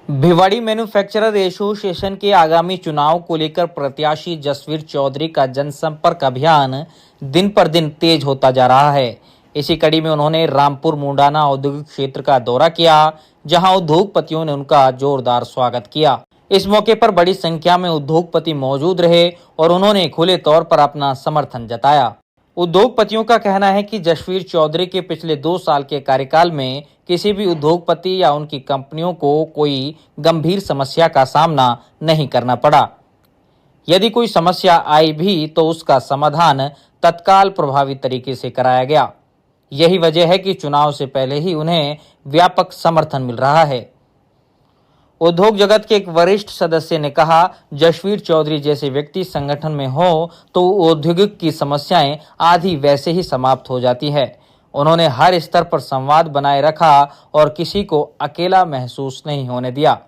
Bhiwadi manufacturer association के आगामी चुनाव को लेकर प्रत्याशी जसवीर चौधरी का जनसंपर्क अभियान दिन पर दिन तेज होता जा रहा है। इसी कड़ी में उन्होंने रामपुर मुंडाना औद्योगिक क्षेत्र का दौरा किया, जहां उद्योगपतियों ने उनका जोरदार स्वागत किया। इस मौके पर बड़ी संख्या में उद्योगपति मौजूद रहे और उन्होंने खुले तौर पर अपना समर्थन जताया। उद्योगपतियों का कहना है कि जसवीर चौधरी के पिछले 2 साल के कार्यकाल में किसी भी उद्योगपति या उनकी कंपनियों को कोई गंभीर समस्या का सामना नहीं करना पड़ा। यदि कोई समस्या आई भी तो उसका समाधान तत्काल प्रभावी तरीके से कराया गया। यही वजह है कि चुनाव से पहले ही उन्हें व्यापक समर्थन मिल रहा है। उद्योग जगत के एक वरिष्ठ सदस्य ने कहा, जसवीर चौधरी जैसे व्यक्ति संगठन में हो तो औद्योगिक की समस्याएं आधी वैसे ही समाप्त हो जाती है। उन्होंने हर स्तर पर संवाद बनाए रखा और किसी को अकेला महसूस नहीं होने दिया।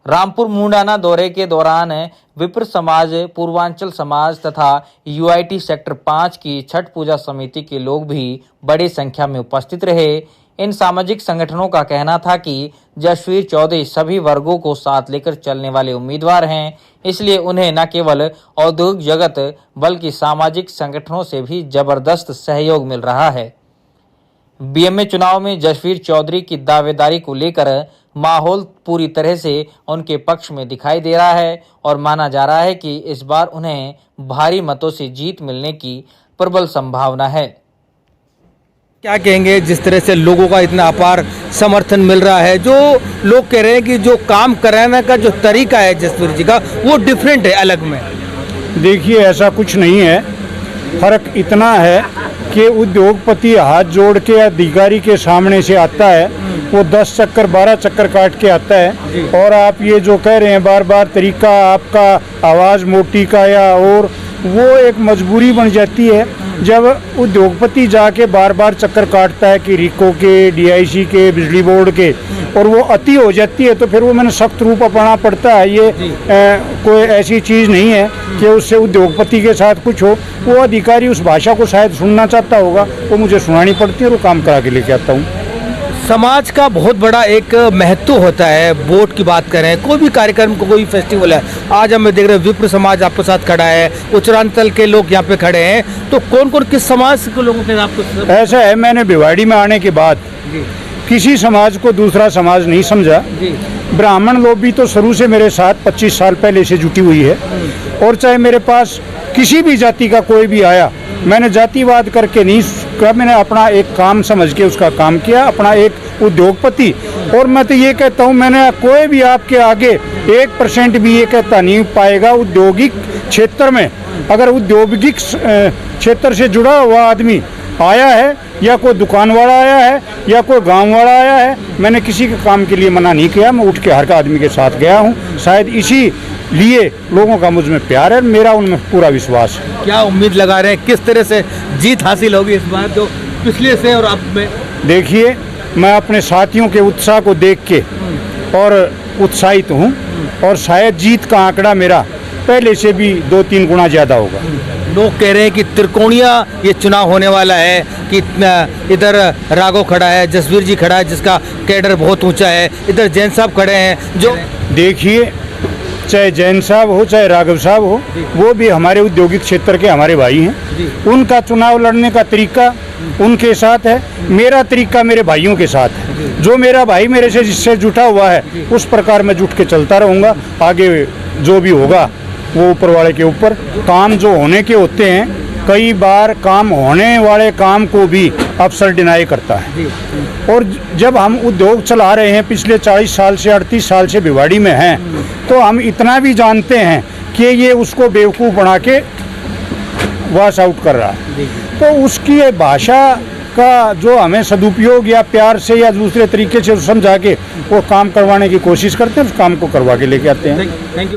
रामपुर मुंडाना दौरे के दौरान विप्र समाज, पूर्वांचल समाज तथा यूआईटी सेक्टर 5 की छठ पूजा समिति के लोग भी बड़ी संख्या में उपस्थित रहे। इन सामाजिक संगठनों का कहना था कि जसवीर चौधरी सभी वर्गों को साथ लेकर चलने वाले उम्मीदवार हैं, इसलिए उन्हें न केवल औद्योगिक जगत बल्कि सामाजिक संगठनों से भी जबरदस्त सहयोग मिल रहा है। बीएमए चुनाव में जसवीर चौधरी की दावेदारी को लेकर माहौल पूरी तरह से उनके पक्ष में दिखाई दे रहा है और माना जा रहा है कि इस बार उन्हें भारी मतों से जीत मिलने की प्रबल संभावना है। क्या कहेंगे, जिस तरह से लोगों का इतना अपार समर्थन मिल रहा है, जो लोग कह रहे हैं कि जो काम कराने का जो तरीका है जसवीर जी का वो डिफरेंट है, अलग में। देखिए, ऐसा कुछ नहीं है। फर्क इतना है कि उद्योगपति हाथ जोड़ के अधिकारी के सामने से आता है, वो 10 चक्कर 12 चक्कर काट के आता है। और आप ये जो कह रहे हैं बार बार तरीका आपका आवाज़ मोटी का या और, वो एक मजबूरी बन जाती है जब उद्योगपति जाके बार बार चक्कर काटता है कि रिको के, डीआईसी के, बिजली बोर्ड के, और वो अति हो जाती है तो फिर वो मैंने सख्त रूप अपनाना पड़ता है। ये कोई ऐसी चीज़ नहीं है कि उससे उद्योगपति के साथ कुछ हो। वो अधिकारी उस भाषा को शायद सुनना चाहता होगा, वो मुझे सुनानी पड़ती है और वो काम करा के लेके आता हूँ। समाज का बहुत बड़ा एक महत्व होता है। वोट की बात करें, कोई भी कार्यक्रम को, कोई फेस्टिवल है, आज हम देख रहे हैं विप्र समाज आपके साथ खड़ा है, उच्चरांचल के लोग यहाँ पे खड़े हैं, तो कौन कौन किस समाज के लोगों के आपको? ऐसा है, मैंने भिवाड़ी में आने के बाद किसी समाज को दूसरा समाज नहीं समझा। ब्राह्मण लॉबी तो शुरू से मेरे साथ 25 साल पहले से जुटी हुई है, और चाहे मेरे पास किसी भी जाति का कोई भी आया, मैंने जातिवाद करके नहीं, मैंने अपना एक काम समझ के उसका काम किया, अपना एक उद्योगपति। और मैं तो ये कहता हूँ, मैंने कोई भी आपके आगे 1% भी ये कहता नहीं पाएगा औद्योगिक क्षेत्र में, अगर औद्योगिक क्षेत्र से जुड़ा हुआ आदमी आया है या कोई दुकान वाला आया है या कोई गांव वाला आया है, मैंने किसी के काम के लिए मना नहीं किया। मैं उठ के हर आदमी के साथ गया हूँ। शायद इसी लिए लोगों का मुझ में प्यार है, मेरा उनमें पूरा विश्वास है। क्या उम्मीद लगा रहे हैं, किस तरह से जीत हासिल होगी इस बार जो पिछले से और अब में? देखिए, मैं अपने साथियों के उत्साह को देख के और उत्साहित हूँ, और शायद जीत का आंकड़ा मेरा पहले से भी 2-3 गुना ज़्यादा होगा। लोग कह रहे हैं कि त्रिकोणीय ये चुनाव होने वाला है, कि इधर राघव खड़ा है, जसवीर जी खड़ा है जिसका कैडर बहुत ऊंचा है, इधर जैन साहब खड़े हैं। जो देखिए, चाहे जैन साहब हो चाहे राघव साहब हो, वो भी हमारे औद्योगिक क्षेत्र के हमारे भाई हैं। उनका चुनाव लड़ने का तरीका उनके साथ है, मेरा तरीका मेरे भाइयों के साथ है। जो मेरा भाई मेरे से जिससे जुटा हुआ है, उस प्रकार मैं जुट के चलता रहूँगा। आगे जो भी होगा वो ऊपर वाले के ऊपर। काम जो होने के होते हैं, कई बार काम होने वाले काम को भी अफसर डिनाई करता है। और जब हम उद्योग चला रहे हैं पिछले 40 साल से 38 साल से भिवाड़ी में हैं, तो हम इतना भी जानते हैं कि ये उसको बेवकूफ़ बना के वॉश आउट कर रहा है। तो उसकी भाषा का जो हमें सदुपयोग या प्यार से या दूसरे तरीके से समझा के वो काम करवाने की कोशिश करते हैं, उस काम को करवा के लेके आते हैं। Thank you.